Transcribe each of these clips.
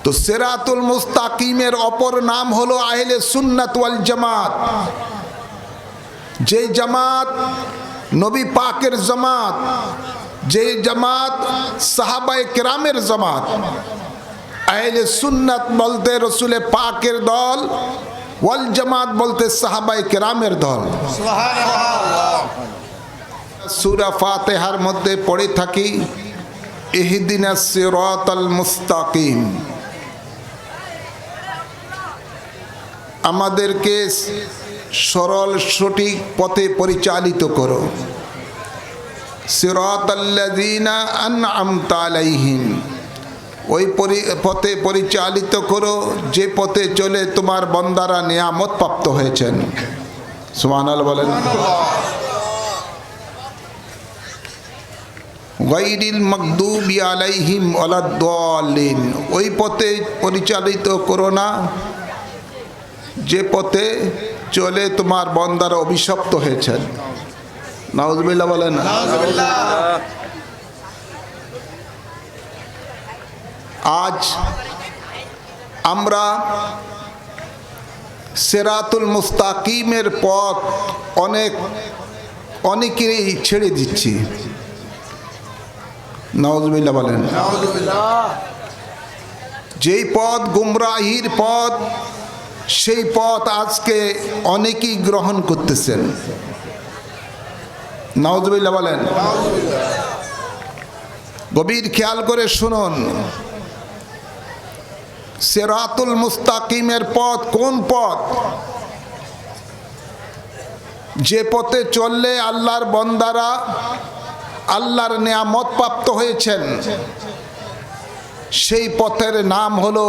তো সিরাতুল মুস্তাকিমের অপর নাম হলো আহলে সুন্নাত ওয়াল জামাত। যে জামাত নবী পাকের জামাত, যে জামাত সাহাবায়ে কেরামের জামাত। আহলে সুন্নাত বলতে রসুলে পাকের দল, ওয়াল জামাত বলতে সাহাবায়ে কেরামের দল। সুবহানাল্লাহ। সূরা ফাতিহার মধ্যে পড়ে থাকি ইহদিনাস সিরাতাল মুস্তাকিম, আমাদেরকে সরল সঠিক পথে পরিচালিত করো। সিরাতাল্লাযীনা আনআমতা আলাইহিম, ওই পথে পরিচালিত করো যে পথে চলে তোমার বান্দারা নিয়ামত প্রাপ্ত হয়েছেন। সুবহানাল্লাহ বলেন। গায়রিল মাগদুবি আলাইহিম ওয়ালাদ-দাল্লিন, ওই পথে পরিচালিত করো না যে পথে চলে তোমার বান্দারা অভিশপ্ত হয়েছেন। নাউযুবিল্লাহ বলেন। আজ আমরা সিরাতুল মুস্তাকিমের পথ অনেকেই ছেড়ে দিচ্ছি। নাউযুবিল্লাহ বলেন। যেই পথ গুমরাহির পথ, সেই পথ আজকে অনেকেই গ্রহণ করতেছেন। নাউযুবিল্লাহ বলেন। গভীর খেয়াল করে শুনুন, সিরাতুল মুস্তাকিমের পথ কোন পথ? যে পথে চললে আল্লাহর বান্দারা আল্লাহর নিয়ামত প্রাপ্ত হয়েছেন, সেই পথের নাম হলো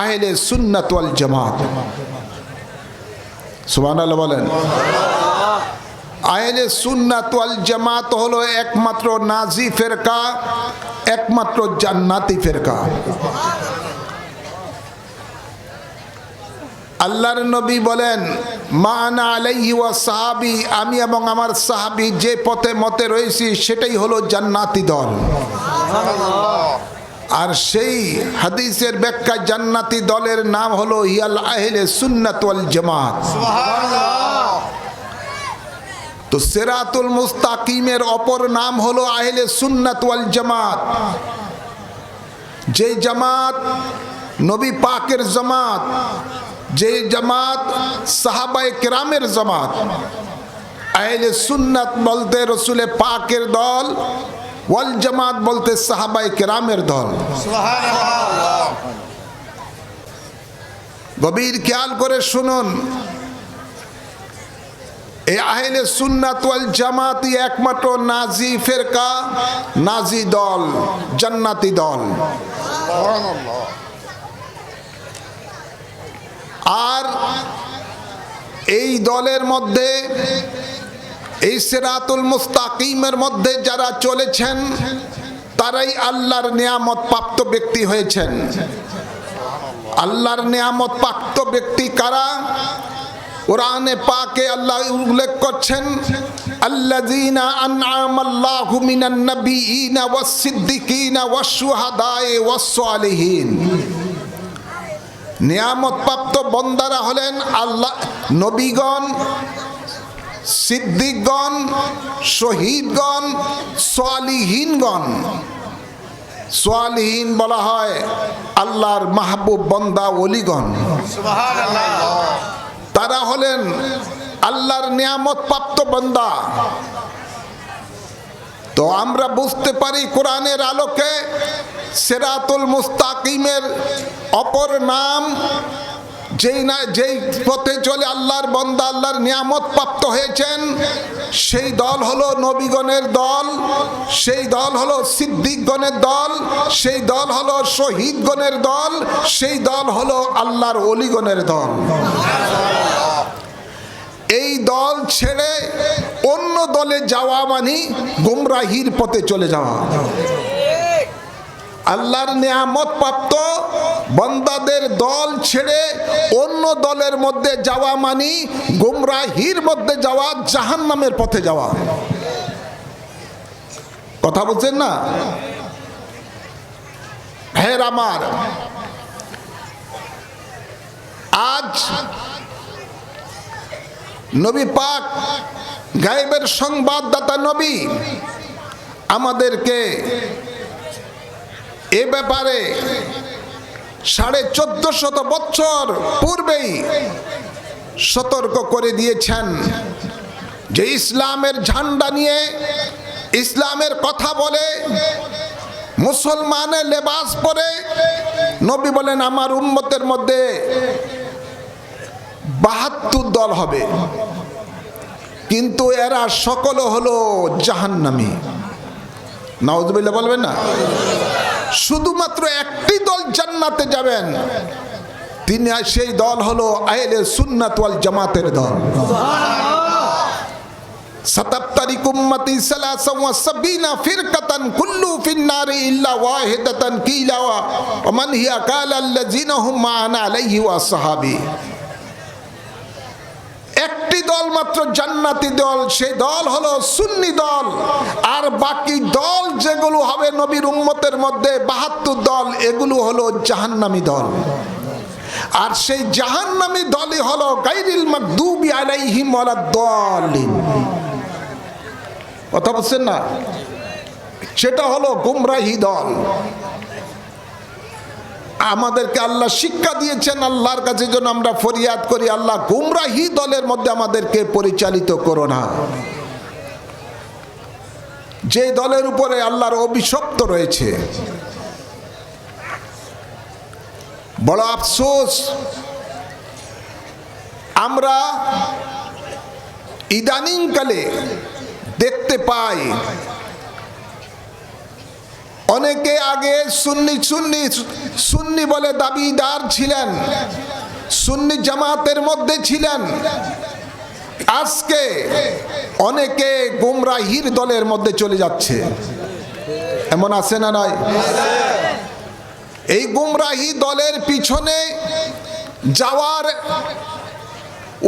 আহলে সুন্নাত ওয়াল জামাত। সুবহানাল্লাহ বলেন। আহলে সুন্নাত ওয়াল জামাত হলো একমাত্র নাজি ফেরকা, একমাত্র জান্নাতি ফেরকা। আল্লাহর নবী বলেন, মা আনা আলাইহি ওয়া সাহাবী, আমি এবং আমার সাহাবী যে পথে মতে রয়েছি সেটাই হলো জান্নাতি দল। আর সেই হাদিসের ব্যাখ্যা জান্নাতি দলের নাম হলো হিয়াল আহলে সুন্নাত ওয়াল জামাত। সুবহানাল্লাহ। তো সিরাতুল মুস্তাকিমের অপর নাম হলো আহলে সুন্নাত ওয়াল জামাত। যে জামাত নবী পাকের জামাত, যে জামাত সাহাবায়ে কেরামের জামাত। আহলে সুন্নাত বলতে রসুলে পাকের দল, ওয়াল জামাত বলতে সাহাবায়ে কেরামের দল। সুবহানাল্লাহ। গভীর খেয়াল করে শুনুন, এই আহলে সুন্নাত ওয়াল জামাতই একমাত্র নাজি ফেরকা, নাজি দল, জান্নাতি দল। সুবহানাল্লাহ। আর এই দলের মধ্যে, এই সিরাতুল মুস্তাকিমের মধ্যে যারা চলেছেন তারাই আল্লাহর নিয়ামত প্রাপ্ত ব্যক্তি হয়েছেন। আল্লাহর নিয়ামত প্রাপ্ত ব্যক্তি কারা? কোরআনে পাকে আল্লাহ উল্লেখ করছেন, আল্লাযীনা আনআমাল্লাহু মিনান নাবিয়িনা ওয়াস সিদ্দিকিনা ওয়াশ শুহাদায়ে ওয়াস সালিহিন। নিয়ামত প্রাপ্ত বান্দারা হলেন আল্লাহ নবীগণ, সিদ্দিকগণ, শহীদগণ, সালিহিনগণ। সালিহিন বলা হয় আল্লাহর মাহবুব বান্দা ওলিগণ। সুবহানাল্লাহ। তারা হলেন আল্লাহর নিয়ামত প্রাপ্ত বান্দা। তো আমরা বুঝতে পারি কোরআনের আলোকে সিরাতুল মুস্তাকিমের অপর নাম, যেই পথে চলে আল্লাহর বান্দা আল্লাহর নিয়ামত প্রাপ্ত হয়েছেন, সেই দল হলো নবীগণের দল, সেই দল হলো সিদ্দিকগণের দল, সেই দল হলো শহীদগণের দল, সেই দল হলো আল্লাহর ওলিগণের দল। এই দল ছেড়ে অন্য দলে যাওয়া মানে গুমরাহির পথে চলে যাওয়া। আল্লাহর নিয়ামত প্রাপ্ত বান্দাদের দল ছেড়ে অন্য দলের মধ্যে যাওয়া মানে গুমরাহির মধ্যে যাওয়া, জাহান্নামের পথে যাওয়া। কথা বলছেন না? হ্যাঁ আমার নবী পাক গায়েবের সংবাদদাতা নবী আমাদেরকে এ ব্যাপারে 1450 বছর পূর্বেই সতর্ক করে দিয়েছেন যে ইসলামের ঝান্ডা নিয়ে, ইসলামের কথা বলে, মুসলমানের লেবাস পরে নবী বলেন আমার উম্মতের মধ্যে 72 দল হবে, কিন্তু এরা সকল হলো জাহান্নামী। নাউজুবিল্লাহ বলবেন না? শুধুমাত্র একটি দল জান্নাতে যাবেন, তিনি সেই দল হলো আহলে সুন্নাত ওয়াল জামাতের দল। সাতাফতারিক উম্মতি 73 ফিরকাতান কুল্লু ফিন্নারি ইল্লা ওয়াহিদাতান কিলা ওয়া মান হিয়া কালা আল্লাযিনা হুম মা'আনা আলাইহি ওয়া সাহাবী। একটি দল মাত্র জান্নাতি দল, সেই দল হলো সুন্নি দল। আর বাকি দল যেগুলো হবে নবীর উম্মতের মধ্যে 72 দল, এগুলো হলো জাহান্নামী দল। আর সেই জাহান্নামী দলই হলো গায়রিল মাগদুবি আলাইহিম ওয়ালাদ-দাল্লিন। কথা বুঝছেন না? সেটা হলো গুমরাহি দল। আমাদেরকে আল্লাহ শিক্ষা দিয়েছেন, আল্লাহর কাছে যেন আমরা ফরিয়াদ করি, আল্লাহ গুমরাহি দলের মধ্যে আমাদেরকে পরিচালিত করো না। যে দলের উপরে আল্লাহর অভিশপ্ত রয়েছে। বড় আফসোস, আমরা ইদানিংকালে দেখতে পাই অনেকে আগে সুন্নি বলে দাবিদার ছিলেন, সুন্নি জামাতের মধ্যে ছিলেন, আজকে অনেকে গুমরাহির দলের মধ্যে চলে যাচ্ছে। এমন আছে না নয়? এই গুমরাহি দলের পিছনে যাওয়ার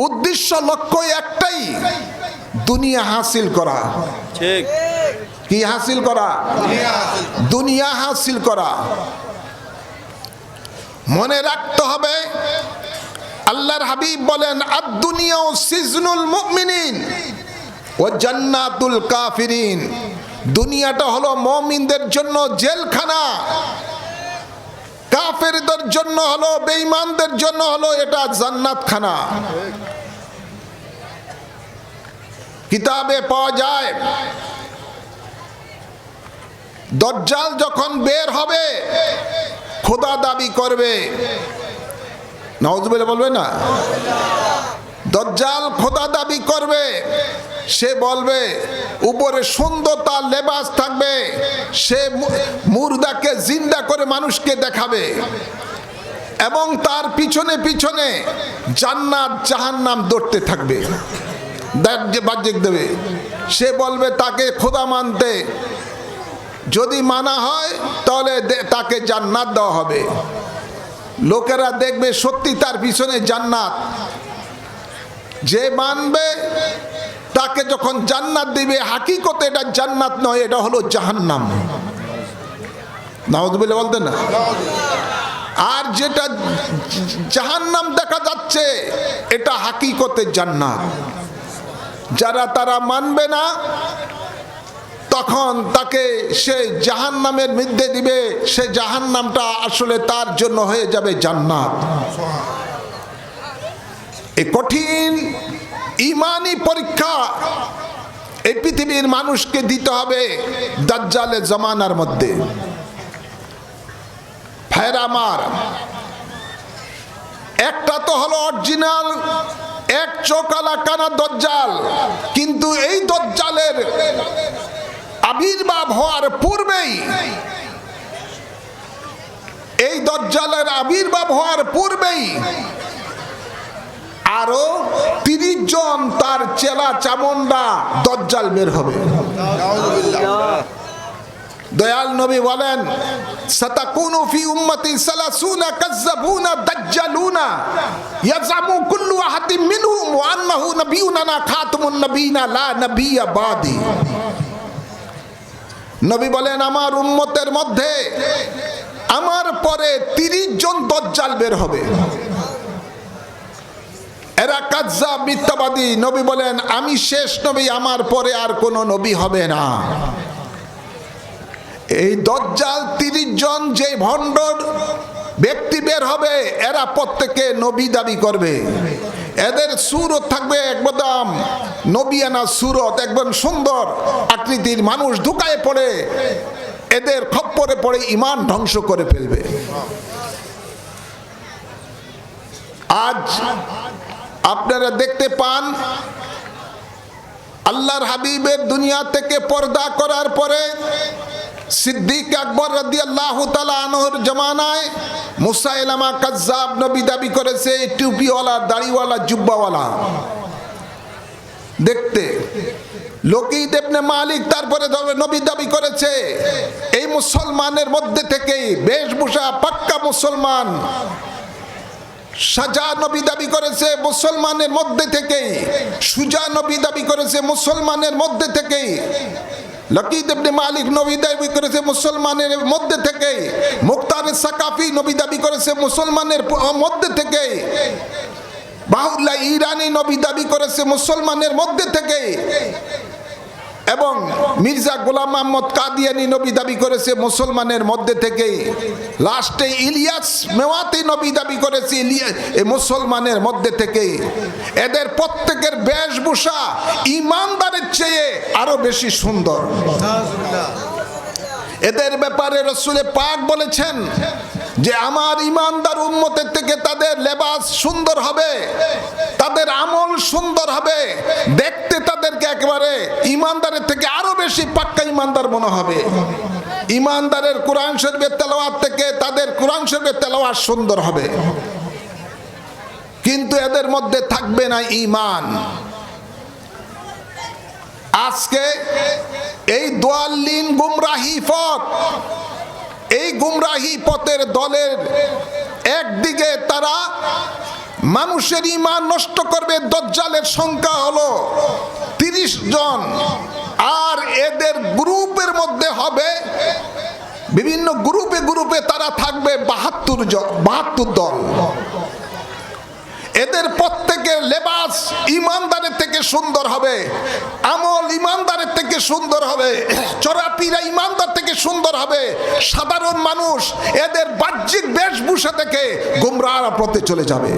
উদ্দেশ্য, লক্ষ্য একটাই, দুনিয়া হাসিল করা। ঠিক। কি হাসিল করা? দুনিয়া হাসিল করা। মনে রাখতে হবে, আল্লাহর হাবিব বলেন আদ-দুনিয়া সিজনুল মুমিনিন ওয়া জান্নাতুল কাফিরিন। দুনিয়াটা হলো মুমিনদের জন্য জেলখানা, কাফেরদের জন্য হলো, বেঈমানদের জন্য হলো এটা জান্নাতখানা। কিতাবে পাওয়া যায় দাজ্জাল যখন বের হবে খোদা দাবি করবে। নাউজুবিল্লাহ বলবে না? দাজ্জাল খোদা দাবি করবে। সে বলবে উপরে সুন্দর তার লেবাস থাকবে, সে মুর্দাকে জিন্দা করে মানুষকে দেখাবে, এবং তার পিছনে পিছনে জান্নাত জাহান্নাম দৌড়তে থাকবে, বাহ্যিক দেবে। সে বলবে তাকে খোদা মানতে, যদি মানা হয় তাহলে তাকে জান্নাত দেওয়া হবে। লোকেরা দেখবে সত্যি তার পিছনে জান্নাত। যে মানবে তাকে যখন জান্নাত দিবে, হাকিকতে এটা জান্নাত নয়, এটা হলো জাহান্নাম। নাউযুবিল্লাহ বলতেন না? আর যেটা জাহান্নাম দেখা যাচ্ছে এটা হাকিকতে জান্নাত। যারা তারা মানবে না, তখন তাকে সে জাহান্নামের মধ্যে দিবে, সে জাহান্নামটা আসলে তার জন্য হয়ে যাবে জান্নাত। এই কঠিন ঈমানি পরীক্ষা এই পৃথিবীর মানুষকে দিতে হবে দাজ্জালের জামানার মধ্যে। ভাইরা আমার, একটা তো হলো অরিজিনাল এক চোখালা কানা দাজ্জাল, কিন্তু এই দাজ্জালের আবির্ভাব হওয়ার পূর্বেই, এই দাজ্জালের আবির্ভাব হওয়ার পূর্বেই আরো 30 জন তার চেলা চামুন্ডা দাজ্জাল বের হবে। দয়াল নবী বলেন সাতাকুনু ফি উম্মতি 30 কাযাবুনা দাজ্জালুনা ইয়াজামু কুল্লু আহাদিন মিনহুম ওয়া আন্নাহু নাবিয়ুনা খাতামুন নবিয়িনা লা নাবিয়্যা বাদি। নবী বলেন আমার উম্মতের মধ্যে আমার পরে 30 জন দাজ্জাল বের হবে। এরা কাজ্জাব, মিথ্যাবাদী। নবী বলেন আমি শেষ নবী, আমার পরে আর কোনো নবী হবে না। এই দজ্জাল 30 জন যে ভণ্ড ব্যক্তি বের হবে, এরা প্রত্যেকে নবী দাবি করবে। এদের সুরত থাকবে একদম নবিয়ানা সুরত, একদম সুন্দর আকৃতির। মানুষ ধোঁকায় পড়ে এদের খপ্পরে পড়ে ঈমান ধ্বংস করে ফেলবে। আজ আপনারা দেখতে পান আল্লাহর হাবিবের দুনিয়া থেকে পর্দা করার পরে সিদ্দিক আকবর রাদিয়াল্লাহু তাআলা আনহুর জামানায় মুসাইলামা কাজ্জাব নবী দাবি করেছে, টুপিওয়ালা, দাড়িওয়ালা, জুব্বাওয়ালা দেখতে। লকিদ ইবনে মালিক তারপরে নবী দাবি করেছে। এই মুসলমানের মধ্যে থেকেই বেশভূষা পাক্কা মুসলমান। সাজা নবী দাবি করেছে মুসলমানের মধ্যে থেকেই। সুজা নবী দাবি করেছে মুসলমানের মধ্যে থেকেই। লকিদ ইবনে মালিক নবী দাবি করেছে মুসলমানের মধ্যে থেকেই। মুখতার সাকাফি নবী দাবি করেছে মুসলমানের মধ্যে থেকেই। বাহুল্লাহ ইরানি নবী দাবি করেছে মুসলমানের মধ্যে থেকেই। এবং মির্জা গোলাম আহমদ কাদিয়ানি নবী দাবি করেছে মুসলমানের মধ্যে থেকেই। লাস্টে ইলিয়াস মেওয়াতি নবী দাবি করেছে মুসলমানের মধ্যে থেকেই। এদের প্রত্যেকের বেশভূষা ঈমানদারের চেয়ে আরো বেশি সুন্দর। এদের ব্যাপারে রাসূল পাক বলেছেন যে আমার ঈমানদার উম্মতের থেকে তাদের লেবাস সুন্দর হবে, তাদের আমল সুন্দর হবে, দেখতে তাদেরকে একেবারে ঈমানদারের থেকে আরো বেশি পাক্কা ঈমানদার মনে হবে। ঈমানদারের কোরআন শরীফের তেলাওয়াত থেকে তাদের কোরআন শরীফের তেলাওয়াত সুন্দর হবে, কিন্তু এদের মধ্যে থাকবে না ঈমান। আজকে এই দাল্লিন গুমরাহি পথ, এই গুমরাহি পথের দলের একদিকে তারা মানুষের ঈমান নষ্ট করবে। দজ্জালের সংখ্যা হলো 30 জন, আর এদের গ্রুপের মধ্যে হবে বিভিন্ন গ্রুপে গ্রুপে তারা থাকবে 72 দল। এদের প্রত্যেকের লেবাস ঈমানদারের থেকে সুন্দর হবে, আমল ঈমানদারের থেকে সুন্দর হবে, চরাপিরা ঈমানদার থেকে সুন্দর হবে। সাধারণ মানুষ এদের বাহ্যিক বেশভূষা থেকে গোমরাহ পথে চলে যাবে।